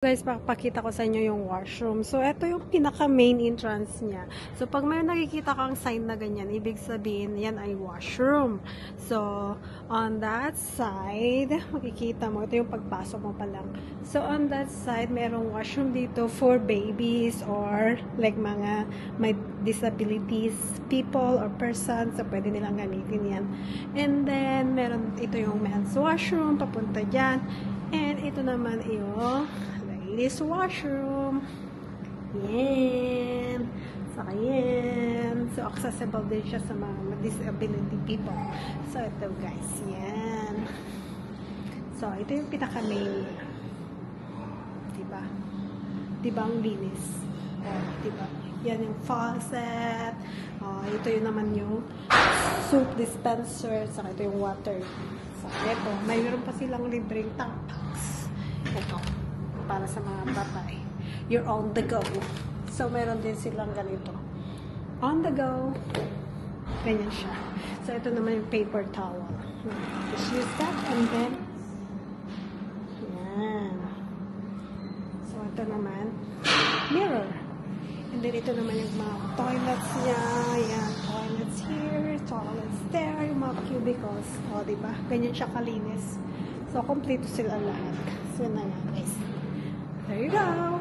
Guys, papakita ko sa inyo yung washroom. So, ito yung pinaka-main entrance niya. So, pag may nakikita kang sign na ganyan, ibig sabihin, yan ay washroom. So, on that side, makikita mo, ito yung pagpasok mo pa lang. So, on that side, merong washroom dito for babies or like mga may disabilities people or persons. So, pwede nilang gamitin yan. And then, meron ito yung men's washroom, papunta dyan. And ito naman yung ladies washroom. Yan. Saka yan. So, accessible din siya sa mga disability people. So, ito guys. Yan. So, ito yung pinaka-main. Diba? Diba ang linis? Diba? Yan yung faucet. Ito yung naman yung soap dispenser. Saka ito yung water. So, ito. Mayroon pa silang libreng tampax. Ito. Para sa mga babae. You're on the go. So, meron din silang ganito. On the go. Ganyan siya. So, ito naman yung paper towel. Just use that and then yan. So, ito naman mirror. And then, ito naman yung mga toilets niya. Yan. Toilets here. Toilets there. Yung mga cubicles. O, diba? Ganyan siya kalinis. So, kompleto sila lahat. So, na yan, guys. There you go.